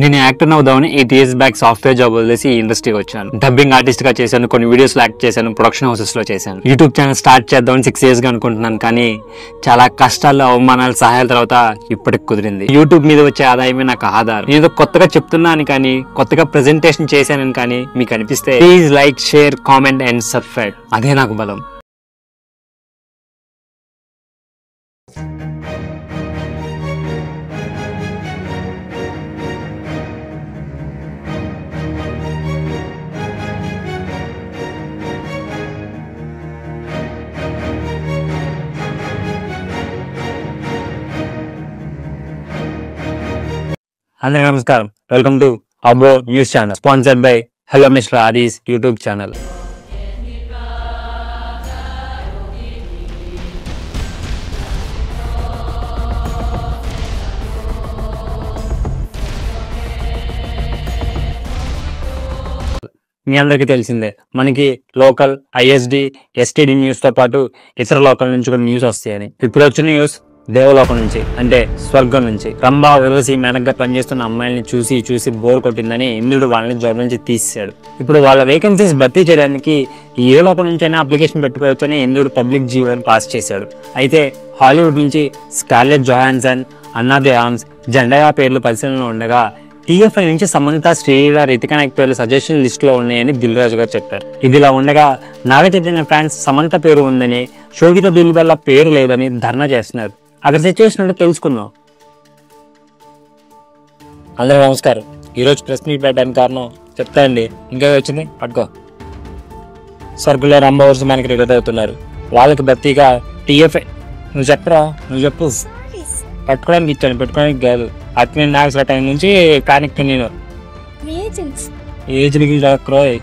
నేను యాక్టర్ అవుదామని 8 years back software job వదిలేసి ఈ ఇండస్ట్రీకి వచ్చాను. డబ్బింగ్ ఆర్టిస్ట్ గా చేశాను, కొన్ని వీడియోస్ యాక్ట్ చేశాను, ప్రొడక్షన్ హౌసెస్ లో చేశాను. యూట్యూబ్ ఛానల్ స్టార్ట్ చేద్దామని 6 years గా అనుకుంటున్నాను, కానీ చాలా కష్టాలు, అవమానాలు, సహాయాల తర్వాత ఇప్పటికి కుదిరింది. యూట్యూబ్ మీద వచ్చే ఆదాయమే నాకు ఆధారం. నేను కొత్తగా చెప్తున్నాను కానీ, కొత్తగా ప్రెజెంటేషన్ చేశానని కానీ మీకు అనిపిస్తే please like, share, comment and subscribe. అదే నాకు బలం. అందరికీ నమస్కారం. Welcome to Abo news channel, sponsored by hello mister Aris YouTube channel. మీ అందరికీ తెలిసిందే, మనకి లోకల్ ఐఎస్డి, ఎస్టీడీ న్యూస్ తో పాటు ఇతర లోకల్ నుంచి కూడా న్యూస్ వస్తాయని. ఇప్పుడు వచ్చిన న్యూస్ దేవలోకం నుంచి, అంటే స్వర్గం నుంచి. రంభా ఉర్వశి మేనకగా పనిచేస్తున్న అమ్మాయిల్ని చూసి చూసి బోర్ కొట్టిందని ఇంద్రుడు వాళ్ళని జాబ్ నుంచి తీసేశాడు. ఇప్పుడు వాళ్ళ వేకెన్సీస్ భర్తీ చేయడానికి ఏ లోకం నుంచైనా అప్లికేషన్ పెట్టుకోవచ్చని ఇంద్రుడు పబ్లిక్ జీవోని పాస్ చేశాడు. అయితే హాలీవుడ్ నుంచి స్కార్లెట్ జొహాన్సన్, అన్నా దే ఆర్మ్స్, జెండయా పేర్లు పరిశీలనలో ఉండగా టీఎఫ్ఐ నుంచి సమంత, శ్రీలీల, రితికా నాయక్ పేర్లు సజెషన్ లిస్ట్ లో ఉన్నాయని దిల్ రాజు గారు చెప్పారు. ఇదిలా ఉండగా నాగ చైతన్య ఫ్యాన్స్ సమంత పేరు ఉందని, శోభిత దులిబెల్ల పేరు లేదని ధర్నా చేస్తున్నారు. అక్కడ సిచ్యువేషన్ అంటే తెలుసుకుందాం. అందరూ నమస్కారం. ఈరోజు ప్రెస్ మీట్ పెట్టడానికి కారణం చెప్తా అండి. ఇంకా వచ్చింది పట్టుకో. స్వర్గంలో రంభా ఉర్వశి మేనకగా రిలీజ్ అవుతున్నారు. వాళ్ళకి భర్తీగా టీఎఫ్ఐ. నువ్వు చెప్పరా, నువ్వు చెప్పు. పట్టుకోవడానికి ఇచ్చాను, పెట్టుకోవడానికి కాదు. అట్నే నాకు టైం నుంచి కానిక్ నేను ఏజ్కి క్రోయ్.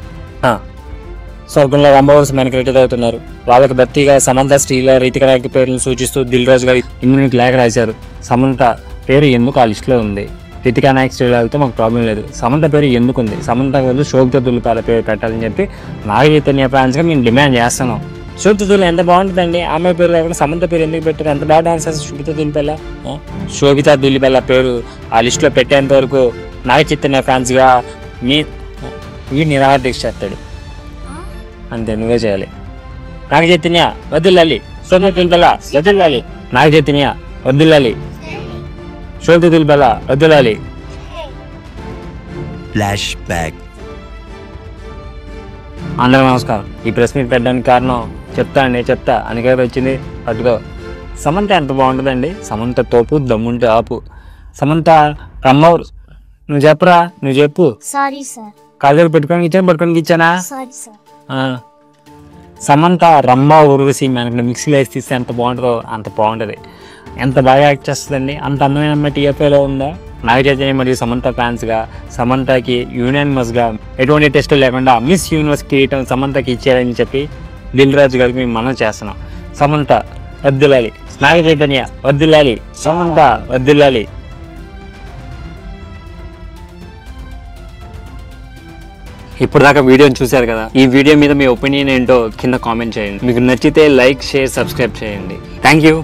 స్వర్గంలో రంభా ఉర్వశి మేనకగా రిలీజ్ అవుతున్నారు. వాళ్ళకి భర్తీగా సమంత, శ్రీలీల, రితికా నాయక్ పేర్లను సూచిస్తూ దిల్ రాజు గారు ఇమ్యూనిటీ లేఖ రాశారు. సమంత పేరు ఎందుకు ఆ లిస్ట్ లో ఉంది? రితికా నాయక్, శ్రీలీలతో మాకు ప్రాబ్లం లేదు. సమంత పేరు ఎందుకు ఉంది? సమంత పేరు శోభిత దులిబెల్ల పేరు పెట్టాలని చెప్పి నాగ చైతన్య ఫ్యాన్స్ గా మేము డిమాండ్ చేస్తున్నాం. శోభిత దులిబెల్ల ఎంత బాగుంటుందండి, ఆమె పేరు లేకుండా సమంత పేరు ఎందుకు పెట్టారు? ఎంత బాగా డాన్స్ చేస్తారు శోభిత దులిబెల్ల. శోభిత దులిబెల్ల పేరు ఆ లిస్ట్ లో పెట్టేంత వరకు నాగ చైతన్య ఫ్యాన్స్ గా వీడు నిరాహార దీక్ష చేస్తాడు. అంతే, నువ్వే చేయాలి. నాగ చైతన్య వదిలాలి, శోభిత దులిబెల్ల వదిలాలి. నాగ చైతన్య వదిలాలి, శోభిత దులిబెల్ల వదిలాలి. Flash back. అందరూ నమస్కారం. ఈ ప్రెస్ మీట్ పెట్టడానికి కారణం చెప్తా అనగా వచ్చింది. పట్టుకో. సమంత ఎంత బాగుంటుందండి. సమంత తోపు, దమ్ముంటే ఆపు. సమంత రంభా, నువ్వు చెప్పరా, నువ్వు చెప్పు. కాళ్ళు పట్టుకోనికి ఇచ్చానా? సమంత రంభా ఉర్వశి మేనకగా మిక్సీలో వేసి తీస్తే ఎంత బాగుంటుందో అంత బాగుంటుంది. ఎంత బాగా యాక్ట్ చేస్తుందండి. అంత అందమైన అమ్మాయి టీఎఫ్ఐలో ఉందా? నాగ చైతన్య మరియు సమంత ఫ్యాన్స్ గా సమంతకి యూనానిమస్ గా ఎటువంటి టెస్టులు లేకుండా మిస్ యూనివర్స్ కిరీటం సమంతకి ఇచ్చారని చెప్పి దిల్ రాజు గారికి మేము మనం చేస్తున్నాం. సమంత వద్దులాలి, నాగ చైతన్య వద్దులాలి, సమంత వద్దులాలి. ఇప్పుడు దాకా వీడియోని చూశారు కదా. ఈ వీడియో మీద మీ ఒపీనియన్ ఏంటో కింద కామెంట్ చేయండి. మీకు నచ్చితే లైక్, షేర్, సబ్స్క్రైబ్ చేయండి. Thank you.